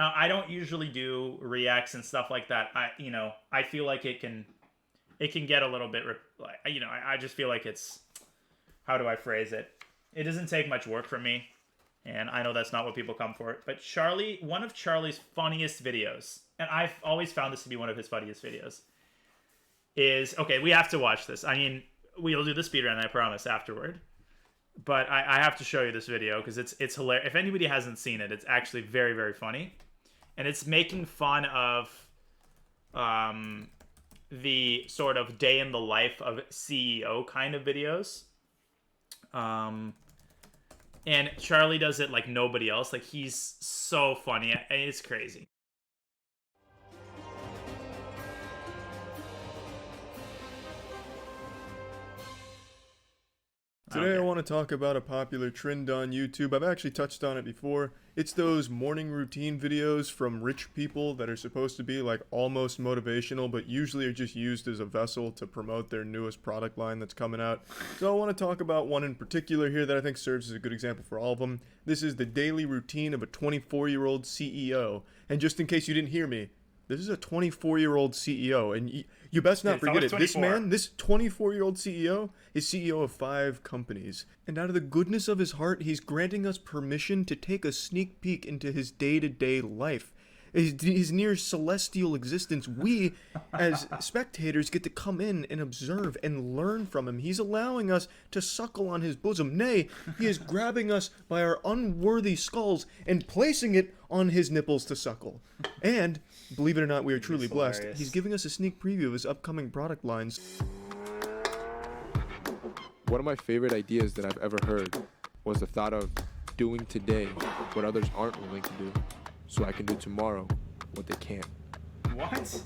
I don't usually do reacts and stuff like that. I feel like it can get a little bit, I just feel like it's, how do I phrase it? It doesn't take much work from me, and I know that's not what people come for. But one of Charlie's funniest videos, and I've always found this to be one of his funniest videos, is, okay, we have to watch this. I mean, we'll do the speedrun, I promise, afterward. But I have to show you this video because it's hilarious. If anybody hasn't seen it, it's actually very, very funny. And it's making fun of the sort of day in the life of CEO kind of videos. And Charlie does it like nobody else. Like, he's so funny. It's crazy. Today I want to talk about a popular trend on YouTube. I've actually touched on it before. It's those morning routine videos from rich people that are supposed to be like almost motivational, but usually are just used as a vessel to promote their newest product line that's coming out. So I want to talk about one in particular here that I think serves as a good example for all of them. This is the daily routine of a 24-year-old CEO. And just in case you didn't hear me, this is a 24-year-old CEO, and you best not forget it. This man, this 24-year-old CEO, is CEO of 5 companies. And out of the goodness of his heart, he's granting us permission to take a sneak peek into his day-to-day life. His near celestial existence. We, as spectators, get to come in and observe and learn from him. He's allowing us to suckle on his bosom. Nay, he is grabbing us by our unworthy skulls and placing it on his nipples to suckle. And, believe it or not, we are truly blessed. He's giving us a sneak preview of his upcoming product lines. One of my favorite ideas that I've ever heard was the thought of doing today what others aren't willing to do, so I can do tomorrow what they can't. What?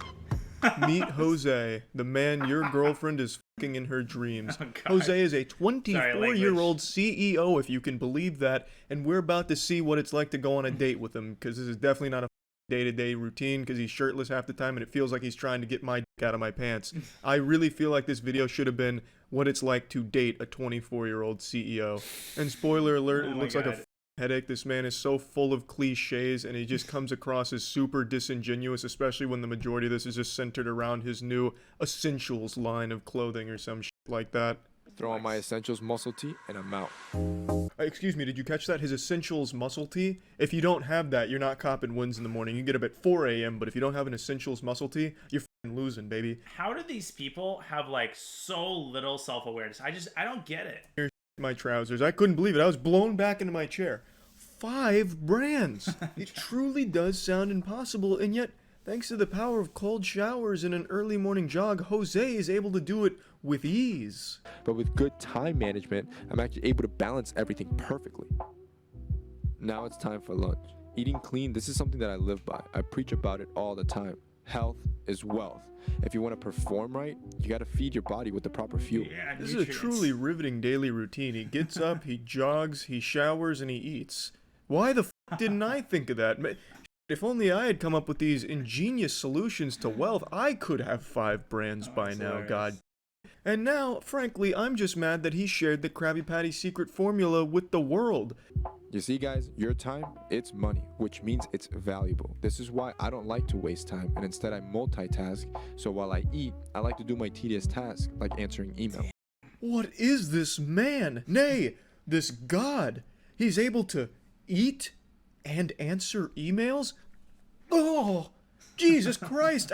Meet Jose, the man your girlfriend is fucking in her dreams. Oh, Jose is a 24-year-old CEO, if you can believe that, and we're about to see what it's like to go on a date with him, because this is definitely not a day-to-day routine, because he's shirtless half the time, and it feels like he's trying to get my dick out of my pants. I really feel like this video should have been what it's like to date a 24-year-old CEO. And spoiler alert, it looks like a headache. This man is so full of cliches, and he just comes across as super disingenuous, especially when the majority of this is just centered around his new Essentials line of clothing or some shit like that. Throw on my Essentials muscle tee, and I'm out. Excuse me, did you catch that? His Essentials muscle tee? If you don't have that, you're not copping wins in the morning. You get up at 4 a.m., but if you don't have an Essentials muscle tee, you're f***ing losing, baby. How do these people have, like, so little self-awareness? I don't get it. Here's my trousers. I couldn't believe it. I was blown back into my chair. 5 brands. It truly does sound impossible, and yet, thanks to the power of cold showers and an early morning jog, Jose is able to do it with ease. But with good time management, I'm actually able to balance everything perfectly. Now it's time for lunch. Eating clean, this is something that I live by. I preach about it all the time. Health is wealth. If you want to perform right, you got to feed your body with the proper fuel. Yeah, this is a truly riveting daily routine. He gets up, he jogs, he showers, and he eats. Why the f*** didn't I think of that? If only I had come up with these ingenious solutions to wealth, I could have 5 brands by now, God. And now, frankly, I'm just mad that he shared the Krabby Patty secret formula with the world. You see, guys, your time, it's money, which means it's valuable. This is why I don't like to waste time, and instead I multitask. So while I eat, I like to do my tedious tasks, like answering email. What is this man? Nay, this god. He's able to eat and answer emails? Oh, Jesus Christ.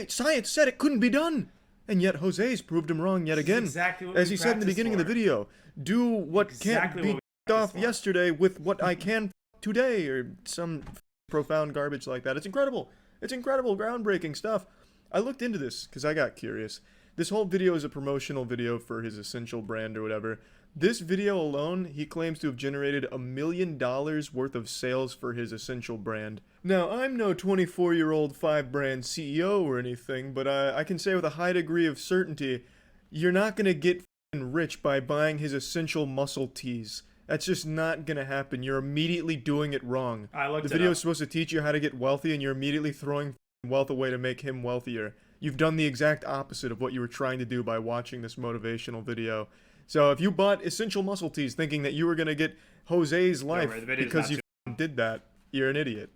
Science said it couldn't be done. And yet Jose's proved him wrong yet again. Exactly what as he said in the beginning of the video, do what can't be off yesterday with what I can today, or some profound garbage like that. It's incredible. It's incredible, groundbreaking stuff. I looked into this because I got curious. This whole video is a promotional video for his Essential brand or whatever. This video alone, he claims to have generated $1 million worth of sales for his Essential brand. Now, I'm no 24-year-old 5-brand CEO or anything, but I can say with a high degree of certainty, you're not going to get f***ing rich by buying his Essential muscle tees. That's just not going to happen. You're immediately doing it wrong. The video is supposed to teach you how to get wealthy, and you're immediately throwing wealth away to make him wealthier. You've done the exact opposite of what you were trying to do by watching this motivational video. So if you bought Essential muscle tees thinking that you were going to get Jose's life because you did that, you're an idiot.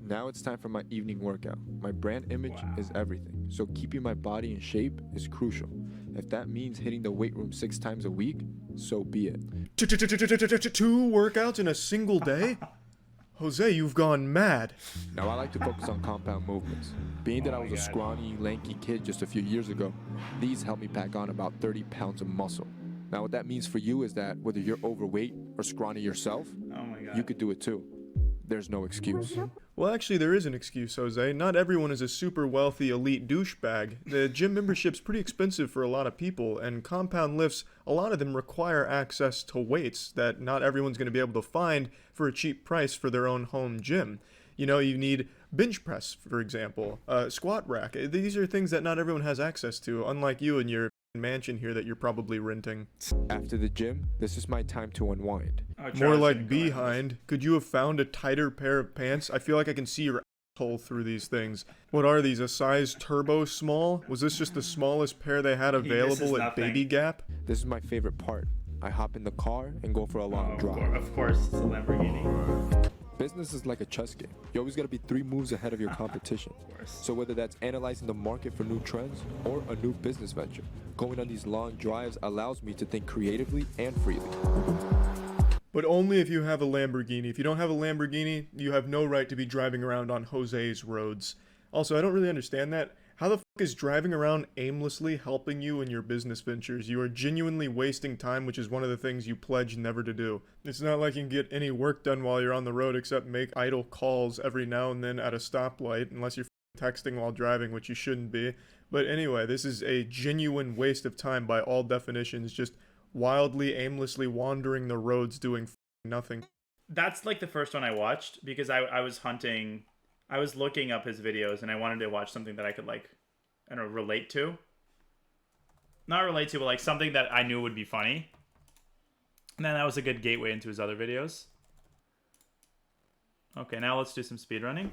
Now it's time for my evening workout. My brand image is everything, so keeping my body in shape is crucial. If that means hitting the weight room 6 times a week, so be it. 2 workouts in a single day? Jose, you've gone mad. Now I like to focus on compound movements. Being that I was a scrawny, lanky kid just a few years ago, these help me pack on about 30 pounds of muscle. Now what that means for you is that whether you're overweight or scrawny yourself, you could do it too. There's no excuse. Well, actually, there is an excuse, Jose. Not everyone is a super wealthy elite douchebag. The gym membership's pretty expensive for a lot of people, and compound lifts, a lot of them require access to weights that not everyone's going to be able to find for a cheap price for their own home gym. You know, you need bench press, for example, squat rack. These are things that not everyone has access to, unlike you and your mansion here that you're probably renting. After the gym, this is my time to unwind. More like behind. Could you have found a tighter pair of pants? I feel like I can see your asshole through these things. What are these, a size turbo small? Was this just the smallest pair they had available at Baby Gap? This is my favorite part. I hop in the car and go for a long drive. Of course, it's a Lamborghini. Business is like a chess game. You always gotta be 3 moves ahead of your competition. So whether that's analyzing the market for new trends or a new business venture, going on these long drives allows me to think creatively and freely. But only if you have a Lamborghini. If you don't have a Lamborghini, you have no right to be driving around on Jose's roads. Also, I don't really understand that. How the fuck is driving around aimlessly helping you in your business ventures? You are genuinely wasting time, which is one of the things you pledge never to do. It's not like you can get any work done while you're on the road except make idle calls every now and then at a stoplight, unless you're texting while driving, which you shouldn't be. But anyway, this is a genuine waste of time by all definitions, just wildly, aimlessly wandering the roads doing nothing. That's like the first one I watched because I was hunting... I was looking up his videos and I wanted to watch something that I could like, I don't know, relate to. Not relate to, but like something that I knew would be funny. And then that was a good gateway into his other videos. Okay, now let's do some speedrunning.